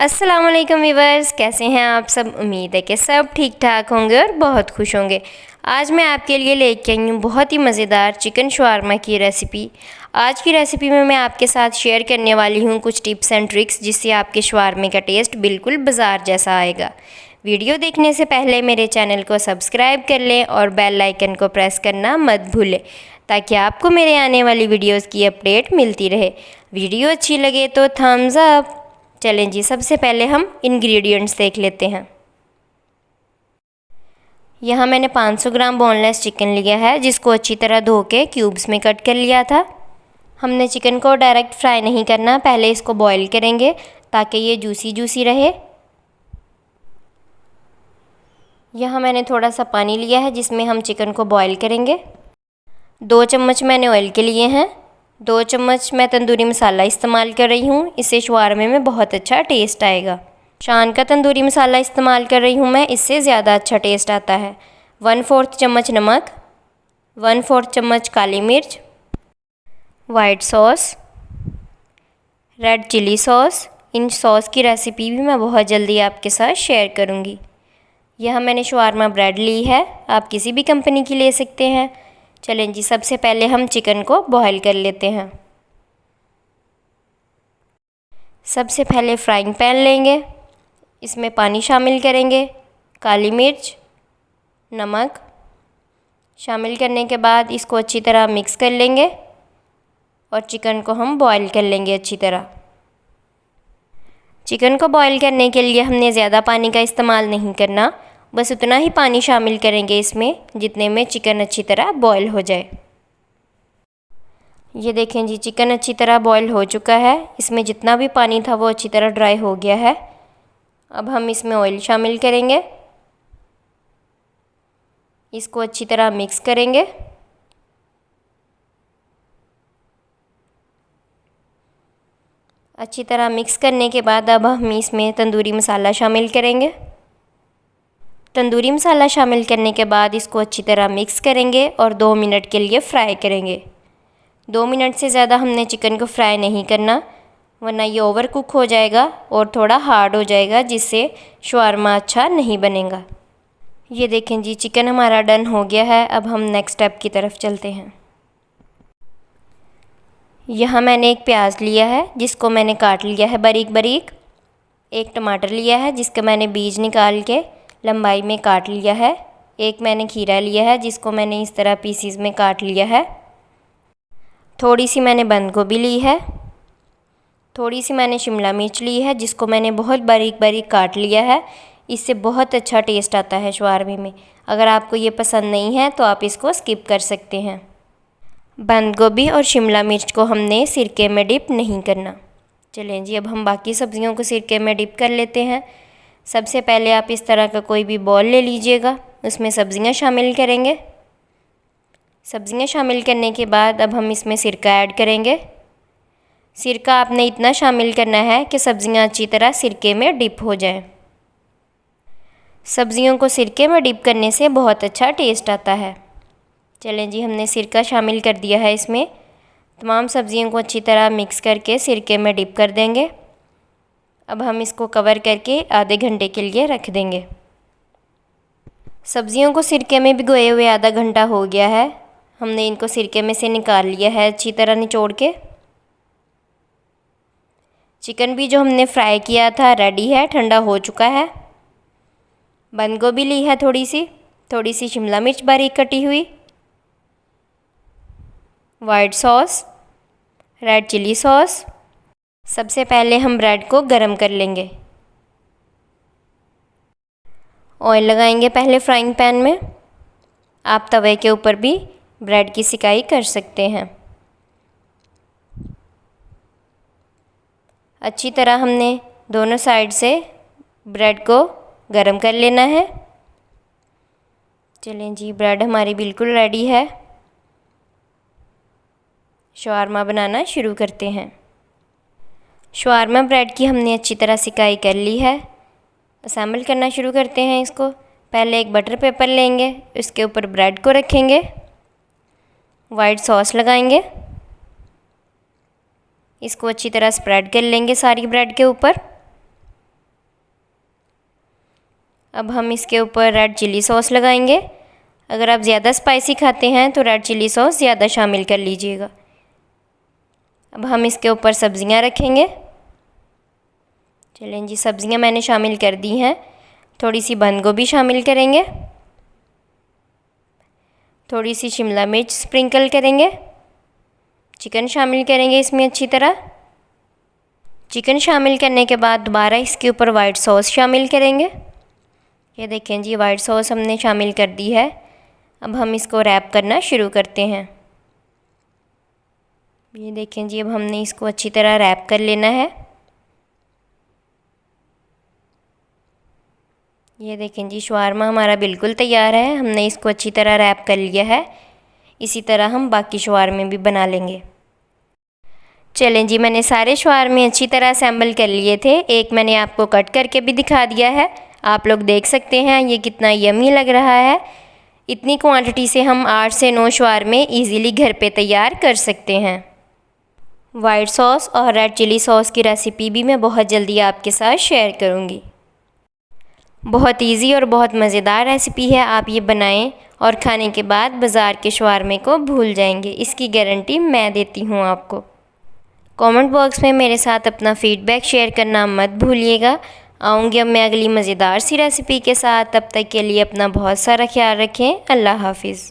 अस्सलाम वालेकुम वीवर्स, कैसे हैं आप सब। उम्मीद है कि सब ठीक ठाक होंगे और बहुत खुश होंगे। आज मैं आपके लिए लेके आई हूँ बहुत ही मज़ेदार चिकन शवारमा की रेसिपी। आज की रेसिपी में मैं आपके साथ शेयर करने वाली हूँ कुछ टिप्स एंड ट्रिक्स जिससे आपके शवारमे का टेस्ट बिल्कुल बाज़ार जैसा आएगा। वीडियो देखने से पहले मेरे चैनल को सब्सक्राइब कर लें और बेल आइकन को प्रेस करना मत भूलें ताकि आपको मेरे आने वाली वीडियोज़ की अपडेट मिलती रहे। वीडियो अच्छी लगे तो थम्स अप। चलें जी, सबसे पहले हम इंग्रेडिएंट्स देख लेते हैं। यहाँ मैंने 500 ग्राम बोनलेस चिकन लिया है जिसको अच्छी तरह धो के क्यूब्स में कट कर लिया था। हमने चिकन को डायरेक्ट फ्राई नहीं करना, पहले इसको बॉईल करेंगे ताकि ये जूसी जूसी रहे। यहाँ मैंने थोड़ा सा पानी लिया है जिसमें हम चिकन को बॉईल करेंगे। 2 चम्मच मैंने ऑयल के लिए हैं। 2 चम्मच मैं तंदूरी मसाला इस्तेमाल कर रही हूँ, इससे शवारमे में बहुत अच्छा टेस्ट आएगा। शान का तंदूरी मसाला इस्तेमाल कर रही हूँ मैं, इससे ज़्यादा अच्छा टेस्ट आता है। 1/4 चम्मच नमक, 1/4 चम्मच काली मिर्च, white sauce, red chilli sauce. इन सॉस की रेसिपी भी मैं बहुत जल्दी आपके साथ शेयर करूँगी। यह मैंने शवारमा ब्रेड ली है, आप किसी भी कंपनी की ले सकते हैं। चलें जी, सबसे पहले हम चिकन को बॉईल कर लेते हैं। सबसे पहले फ्राइंग पैन लेंगे, इसमें पानी शामिल करेंगे, काली मिर्च, नमक शामिल करने के बाद इसको अच्छी तरह मिक्स कर लेंगे और चिकन को हम बॉईल कर लेंगे अच्छी तरह। चिकन को बॉईल करने के लिए हमने ज़्यादा पानी का इस्तेमाल नहीं करना, बस उतना ही पानी शामिल करेंगे इसमें जितने में चिकन अच्छी तरह बॉईल हो जाए। ये देखें जी, चिकन अच्छी तरह बॉईल हो चुका है, इसमें जितना भी पानी था वो अच्छी तरह ड्राई हो गया है। अब हम इसमें ऑयल शामिल करेंगे, इसको अच्छी तरह मिक्स करेंगे। अच्छी तरह मिक्स करने के बाद अब हम इसमें तंदूरी मसाला शामिल करेंगे। तंदूरी मसाला शामिल करने के बाद इसको अच्छी तरह मिक्स करेंगे और 2 मिनट के लिए फ्राई करेंगे। 2 मिनट से ज़्यादा हमने चिकन को फ्राई नहीं करना, वरना ये ओवर कुक हो जाएगा और थोड़ा हार्ड हो जाएगा जिससे शवारमा अच्छा नहीं बनेगा। ये देखें जी, चिकन हमारा डन हो गया है। अब हम नेक्स्ट स्टेप की तरफ चलते हैं। यहाँ मैंने एक प्याज लिया है जिसको मैंने काट लिया है बारीक बारीक। एक टमाटर लिया है जिसका मैंने बीज निकाल के लंबाई में काट लिया है। एक मैंने खीरा लिया है जिसको मैंने इस तरह पीसीज में काट लिया है। थोड़ी सी मैंने बंद गोभी ली है। थोड़ी सी मैंने शिमला मिर्च ली है जिसको मैंने बहुत बारीक बारीक काट लिया है, इससे बहुत अच्छा टेस्ट आता है शवारमे में। अगर आपको ये पसंद नहीं है तो आप इसको स्किप कर सकते हैं। बंद गोभी और शिमला मिर्च को हमने सिरके में डिप नहीं करना। चलें जी, अब हम बाकी सब्ज़ियों को सिरके में डिप कर लेते हैं। सबसे पहले आप इस तरह का कोई भी बॉल ले लीजिएगा, उसमें सब्ज़ियाँ शामिल करेंगे। सब्ज़ियाँ शामिल करने के बाद अब हम इसमें सिरका ऐड करेंगे। सिरका आपने इतना शामिल करना है कि सब्ज़ियाँ अच्छी तरह सिरके में डिप हो जाएं। सब्ज़ियों को सिरके में डिप करने से बहुत अच्छा टेस्ट आता है। चलें जी, हमने सिरका शामिल कर दिया है इसमें। तमाम सब्ज़ियों को अच्छी तरह मिक्स करके सिरके में डिप कर देंगे। अब हम इसको कवर करके आधे घंटे के लिए रख देंगे। सब्ज़ियों को सिरके में भिगोए हुए आधा घंटा हो गया है। हमने इनको सिरके में से निकाल लिया है अच्छी तरह निचोड़ के। चिकन भी जो हमने फ्राई किया था रेडी है, ठंडा हो चुका है। बंद गोभी ली है थोड़ी सी शिमला मिर्च बारीक कटी हुई, white sauce, red chilli sauce. सबसे पहले हम ब्रेड को गरम कर लेंगे। ऑयल लगाएंगे पहले फ्राइंग पैन में। आप तवे के ऊपर भी ब्रेड की सिकाई कर सकते हैं। अच्छी तरह हमने दोनों साइड से ब्रेड को गरम कर लेना है। चलें जी, ब्रेड हमारी बिल्कुल रेडी है। शवारमा बनाना शुरू करते हैं। शवारमा ब्रेड की हमने अच्छी तरह सिकाई कर ली है। असेंबल करना शुरू करते हैं इसको। पहले एक बटर पेपर लेंगे, उसके ऊपर ब्रेड को रखेंगे, वाइट सॉस लगाएंगे, इसको अच्छी तरह स्प्रेड कर लेंगे सारी ब्रेड के ऊपर। अब हम इसके ऊपर रेड चिली सॉस लगाएंगे। अगर आप ज़्यादा स्पाइसी खाते हैं तो रेड चिली सॉस ज़्यादा शामिल कर लीजिएगा। अब हम इसके ऊपर सब्ज़ियाँ रखेंगे। चलें जी, सब्ज़ियाँ मैंने शामिल कर दी हैं। थोड़ी सी बंद गोभी शामिल करेंगे, थोड़ी सी शिमला मिर्च स्प्रिंकल करेंगे, चिकन शामिल करेंगे इसमें अच्छी तरह। चिकन शामिल करने के बाद दोबारा इसके ऊपर वाइट सॉस शामिल करेंगे। ये देखें जी, वाइट सॉस हमने शामिल कर दी है। अब हम इसको रैप करना शुरू करते हैं। ये देखें जी, अब हमने इसको अच्छी तरह रैप कर लेना है। ये देखें जी, शवारमा हमारा बिल्कुल तैयार है। हमने इसको अच्छी तरह रैप कर लिया है। इसी तरह हम बाकी शवारमे भी बना लेंगे। चलें जी, मैंने सारे शवारमे अच्छी तरह असेंबल कर लिए थे। एक मैंने आपको कट करके भी दिखा दिया है। आप लोग देख सकते हैं ये कितना यम्मी लग रहा है। इतनी क्वांटिटी से हम 8 से 9 शवारमे ईज़िली घर पे तैयार कर सकते हैं। वाइट सॉस और रेड चिली सॉस की रेसिपी भी मैं बहुत जल्दी आपके साथ शेयर करूँगी। बहुत इजी और बहुत मज़ेदार रेसिपी है। आप ये बनाएं और खाने के बाद बाज़ार के शवारमे को भूल जाएंगे, इसकी गारंटी मैं देती हूँ आपको। कमेंट बॉक्स में मेरे साथ अपना फ़ीडबैक शेयर करना मत भूलिएगा। आऊँगी अब मैं अगली मज़ेदार सी रेसिपी के साथ। तब तक के लिए अपना बहुत सारा ख्याल रखें। अल्लाह हाफिज़।